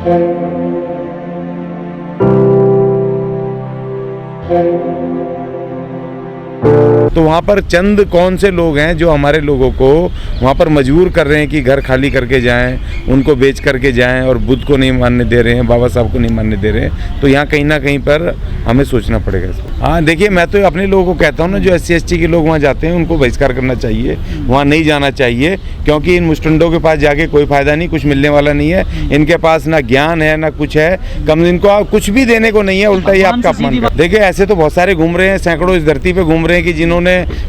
तो वहाँ पर चंद कौन से लोग हैं जो हमारे लोगों को वहाँ पर मजबूर कर रहे हैं कि घर खाली करके जाएं, उनको बेच करके जाएं और बुद्ध को नहीं मानने दे रहे हैं, बाबा साहब को नहीं मानने दे रहे हैं। तो यहाँ कहीं ना कहीं पर हमें सोचना पड़ेगा। हाँ देखिए, मैं तो अपने लोगों को कहता हूँ ना, जो SC/ST के लोग वहाँ जाते हैं उनको बहिष्कार करना चाहिए, वहाँ नहीं जाना चाहिए, क्योंकि इन मुस्टंडों के पास जाके कोई फ़ायदा नहीं, कुछ मिलने वाला नहीं है। इनके पास ना ज्ञान है ना कुछ है, कम इनको कुछ भी देने को नहीं है, उल्टा ही आपका अपमान कर। देखिए ऐसे तो बहुत सारे घूम रहे हैं, सैकड़ों इस धरती पे घूम रहे हैं कि जिन्होंने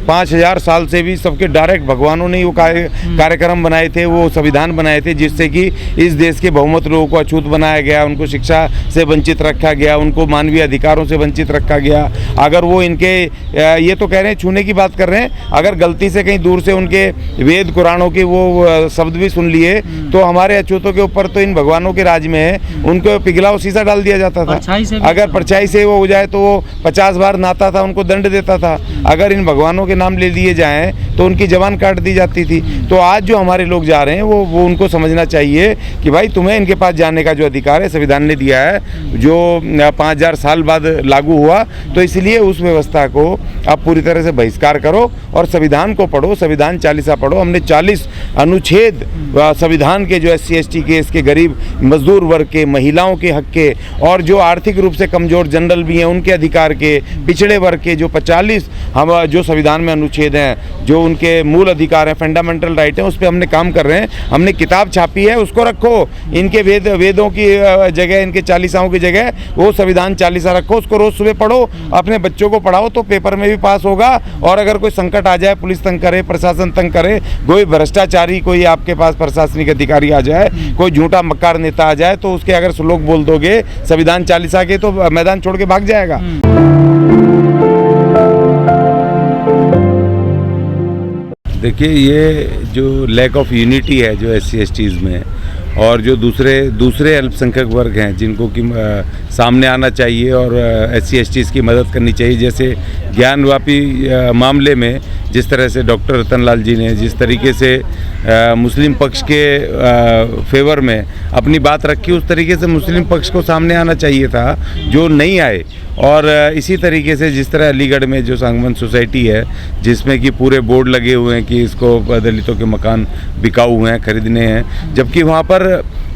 5000 साल से भी सबके डायरेक्ट भगवानों ने वो कार्यक्रम बनाए थे, वो संविधान बनाए थे, जिससे कि इस देश के बहुमत लोगों को अछूत बनाया गया, उनको शिक्षा से वंचित रखा गया, उनको मानवीय अधिकारों से वंचित रखा गया। अगर वो इनके ये तो कह रहे हैं छूने की बात कर रहे हैं, अगर गलती से कहीं दूर से उनके वेद कुरानों के वो शब्द भी सुन लिए तो हमारे अछूतों के ऊपर तो इन भगवानों के राज में है, उनको पिघला शीशा डाल दिया जाता था। अगर परछाई से वो हो जाए तो वो 50 बार नहाता था, उनको दंड देता था। अगर इन भगवानों के नाम ले लिए जाएं तो उनकी जबान काट दी जाती थी। तो आज जो हमारे लोग जा रहे हैं वो उनको समझना चाहिए कि भाई तुम्हें इनके पास जाने का जो अधिकार है संविधान ने दिया है, जो 5000 साल बाद लागू हुआ, तो इसलिए उस व्यवस्था को आप पूरी तरह से बहिष्कार करो और संविधान को पढ़ो, संविधान चालीसा पढ़ो। हमने 40 अनुच्छेद संविधान के, जो SC/ST के, इसके गरीब मजदूर वर्ग के, महिलाओं के हक के, और जो आर्थिक रूप से कमजोर जनरल भी हैं उनके अधिकार के, पिछड़े वर्ग के जो 45 हम जो संविधान में अनुच्छेद हैं, जो उनके मूल अधिकार हैं, फंडामेंटल राइट हैं, उस पर हमने काम कर रहे हैं। हमने किताब छापी है, उसको रखो। इनके वेदों की जगह, इनके चालीसाओं की जगह वो संविधान चालीसा रखो, उसको रोज सुबह पढ़ो, अपने बच्चों को पढ़ाओ, तो पेपर में भी पास होगा। और अगर कोई संकट आ जाए, पुलिस तंग करे, प्रशासन तंग करे, कोई भ्रष्टाचारी, कोई आपके पास प्रशासनिक अधिकारी आ जाए, कोई झूठा मक्कार नेता आ जाए, तो उसके अगर श्लोक बोल दोगे संविधान चालीसा के तो मैदान छोड़ के भाग जाएगा। देखिए, ये जो लैक ऑफ यूनिटी है जो SC/STs में, और जो दूसरे अल्पसंख्यक वर्ग हैं जिनको कि सामने आना चाहिए और SC/STs की मदद करनी चाहिए, जैसे ज्ञानवापी मामले में जिस तरह से डॉक्टर रतनलाल जी ने जिस तरीके से मुस्लिम पक्ष के फेवर में अपनी बात रखी, उस तरीके से मुस्लिम पक्ष को सामने आना चाहिए था, जो नहीं आए। और इसी तरीके से जिस तरह अलीगढ़ में जो सांगवन सोसाइटी है, जिसमें कि पूरे बोर्ड लगे हुए हैं कि इसको दलितों के मकान बिकाऊ हैं, खरीदने हैं, जबकि वहाँ पर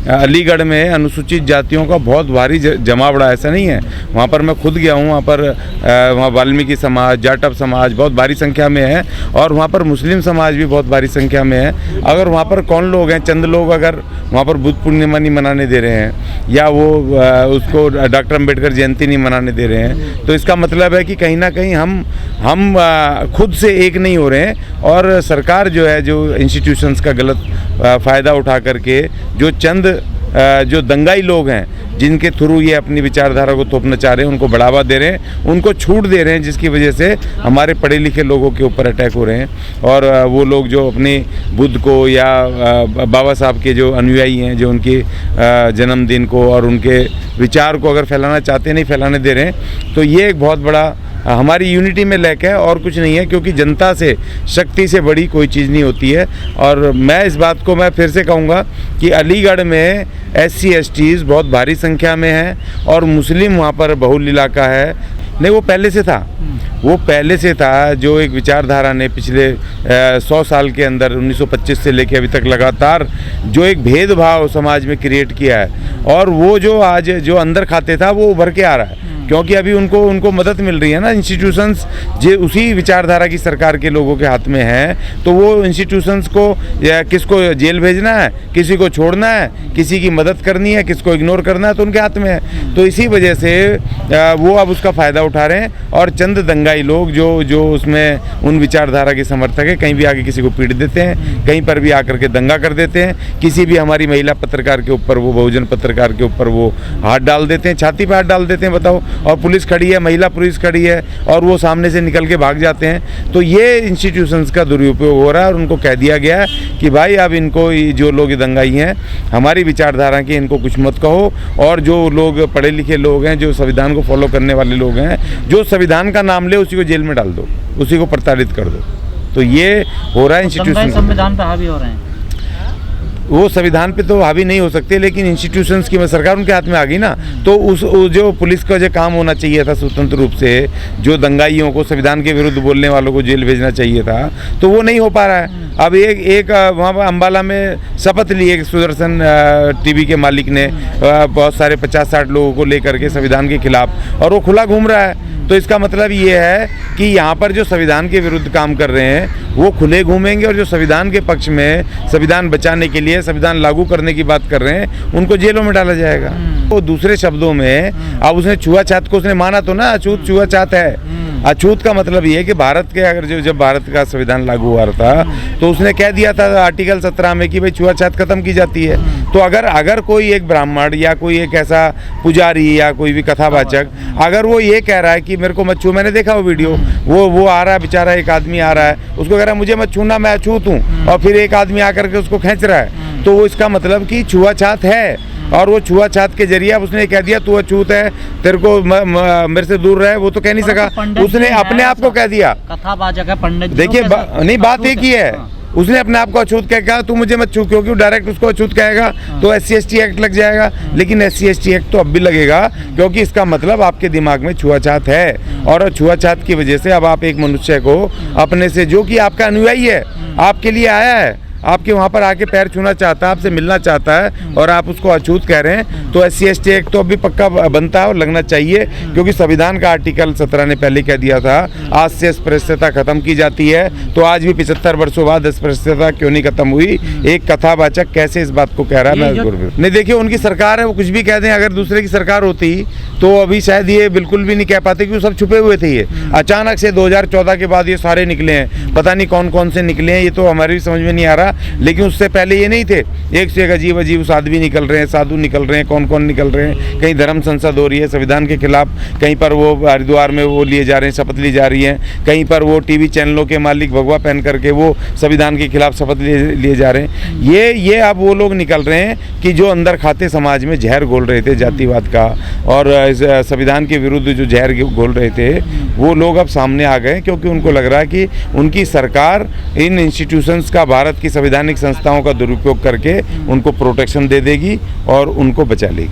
अलीगढ़ में अनुसूचित जातियों का बहुत भारी जमावड़ा, ऐसा नहीं है। वहाँ पर मैं खुद गया हूँ, वहाँ वाल्मीकि समाज, जाटव समाज बहुत भारी संख्या में है, और वहाँ पर मुस्लिम समाज भी बहुत भारी संख्या में है। अगर वहाँ पर कौन लोग हैं, चंद लोग अगर वहाँ पर बुद्ध पूर्णिमा नहीं मनाने दे रहे हैं, या वो उसको डॉक्टर अम्बेडकर जयंती नहीं मनाने दे रहे हैं, तो इसका मतलब है कि कहीं ना कहीं हम खुद से एक नहीं हो रहे हैं। और सरकार जो है, जो इंस्टीट्यूशंस का गलत फ़ायदा उठा करके जो दंगाई लोग हैं, जिनके थ्रू ये अपनी विचारधारा को थोपना चाह रहे हैं, उनको बढ़ावा दे रहे हैं, उनको छूट दे रहे हैं, जिसकी वजह से हमारे पढ़े लिखे लोगों के ऊपर अटैक हो रहे हैं। और वो लोग जो अपने बुद्ध को या बाबा साहब के जो अनुयायी हैं, जो उनके जन्मदिन को और उनके विचार को अगर फैलाना चाहते हैं, नहीं फैलाने दे रहे हैं, तो ये एक बहुत बड़ा हमारी यूनिटी में लैक है और कुछ नहीं है। क्योंकि जनता से, शक्ति से बड़ी कोई चीज़ नहीं होती है। और मैं इस बात को मैं फिर से कहूँगा कि अलीगढ़ में SC/STs बहुत भारी संख्या में हैं, और मुस्लिम वहाँ पर बहुल इलाका है। नहीं, वो पहले से था, जो एक विचारधारा ने पिछले 100 साल के अंदर 1925 से लेकर अभी तक लगातार जो एक भेदभाव समाज में क्रिएट किया है, और वो जो आज जो अंदर खाते था वो उभर के आ रहा है। क्योंकि अभी उनको मदद मिल रही है ना, इंस्टीट्यूशंस जो उसी विचारधारा की सरकार के लोगों के हाथ में है, तो वो इंस्टीट्यूशंस को या किसको जेल भेजना है, किसी को छोड़ना है, किसी की मदद करनी है, किसको इग्नोर करना है, तो उनके हाथ में है। तो इसी वजह से वो अब उसका फ़ायदा उठा रहे हैं, और चंद दंगाई लोग जो उसमें उन विचारधारा के समर्थक है, कहीं भी आके किसी को पीट देते हैं, कहीं पर भी आकर के दंगा कर देते हैं, किसी भी हमारी महिला पत्रकार के ऊपर, वो बहुजन पत्रकार के ऊपर वो हाथ डाल देते हैं, छाती पर हाथ डाल देते हैं, बताओ। और पुलिस खड़ी है, महिला पुलिस खड़ी है, और वो सामने से निकल के भाग जाते हैं। तो ये इंस्टीट्यूशंस का दुरुपयोग हो रहा है, और उनको कह दिया गया है कि भाई अब इनको, जो लोग दंगाई हैं, हमारी विचारधारा के, इनको कुछ मत कहो। और जो लोग पढ़े लिखे लोग हैं, जो संविधान को फॉलो करने वाले लोग हैं, जो संविधान का नाम ले उसी को जेल में डाल दो, उसी को प्रताड़ित कर दो। तो ये हो रहा है इंस्टीट्यूशन, संविधान पर हावी हो रहे हैं। वो संविधान पे तो हावी नहीं हो सकते, लेकिन इंस्टीट्यूशंस की सरकार उनके हाथ में आ गई ना, तो उस जो पुलिस का जो काम होना चाहिए था स्वतंत्र रूप से, जो दंगाइयों को, संविधान के विरुद्ध बोलने वालों को जेल भेजना चाहिए था, तो वो नहीं हो पा रहा है। अब एक वहाँ पर अम्बाला में शपथ ली एक सुदर्शन टीवी के मालिक ने बहुत सारे 50-60 लोगों को लेकर के संविधान के खिलाफ, और वो खुला घूम रहा है। तो इसका मतलब ये है कि यहाँ पर जो संविधान के विरुद्ध काम कर रहे हैं वो खुले घूमेंगे, और जो संविधान के पक्ष में, संविधान बचाने के लिए, संविधान लागू करने की बात कर रहे हैं, उनको जेलों में डाला जाएगा। तो दूसरे शब्दों में अब उसने छुआछूत को उसने माना तो ना, अछूत छुआछूत है। अछूत का मतलब ये है कि भारत के अगर जब भारत का संविधान लागू हुआ था तो उसने कह दिया था आर्टिकल 17 में कि भाई छुआछूत खत्म की जाती है। तो अगर कोई एक ब्राह्मण या कोई एक ऐसा पुजारी या कोई भी कथावाचक अगर वो ये कह रहा है कि मेरे को मत छू, मैंने देखा वो वीडियो, वो आ रहा है बेचारा, एक आदमी आ रहा है, उसको कह रहा है मुझे मत छूना, मैं अछूत हूँ, और फिर एक आदमी आकर के उसको खींच रहा है, तो वो इसका मतलब कि छुआछूत है। और वो छुआछूत के जरिए अब उसने कह दिया तू अछूत है, तेरे को मेरे से दूर रहे, वो तो कह नहीं सका, उसने अपने आप को कह दिया। कथावाचक है पंडित। देखिए नहीं, बात एक ही है, उसने अपने आप को अछूत कहा तू मुझे मत छू, क्योंकि डायरेक्ट उसको अछूत कहेगा तो SC/ST एक्ट लग जाएगा। लेकिन SC/ST एक्ट तो अब भी लगेगा, क्योंकि इसका मतलब आपके दिमाग में छुआछूत है, और छुआछूत की वजह से अब आप एक मनुष्य को अपने से, जो कि आपका अनुयायी है, आपके लिए आया है, आपके वहाँ पर आके पैर छूना चाहता है, आपसे मिलना चाहता है, और आप उसको अछूत कह रहे हैं, तो SC/ST एक्ट तो अभी पक्का बनता है और लगना चाहिए। क्योंकि संविधान का आर्टिकल 17 ने पहले कह दिया था आज से अस्पृश्यता खत्म की जाती है, तो आज भी 75 वर्षों बाद अस्पृश्यता क्यों नहीं खत्म हुई? एक कथावाचक कैसे इस बात को कह रहा है? नहीं, देखिए उनकी सरकार है, वो कुछ भी कह दें। अगर दूसरे की सरकार होती तो अभी शायद ये बिल्कुल भी नहीं कह पाते, क्योंकि सब छुपे हुए थे। ये अचानक से 2014 के बाद ये सारे निकले हैं, पता नहीं कौन कौन से निकले हैं, ये तो हमारी भी समझ में नहीं आ रहा। लेकिन उससे पहले ये नहीं थे, एक से एक अजीब अजीब साध्वी निकल रहे हैं, साधु निकल रहे हैं, कौन कौन निकल रहे हैं। कहीं धर्म संसद हो रही है संविधान के खिलाफ, कहीं पर वो हरिद्वार में वो लिए जा रहे हैं, शपथ ली जा रही है, कहीं पर वो टीवी चैनलों के मालिक भगवा पहन करके वो संविधान के खिलाफ शपथ लिए जा रहे हैं। ये अब वो लोग निकल रहे हैं कि जो अंदर खाते समाज में जहर घोल रहे थे जातिवाद का, और संविधान के विरुद्ध जो जहर घोल रहे थे, वो लोग अब सामने आ गए, क्योंकि उनको लग रहा है कि उनकी सरकार इन इंस्टीट्यूशंस का, भारत की संविधानिक संस्थाओं का दुरुपयोग करके उनको प्रोटेक्शन दे देगी और उनको बचा लेगी।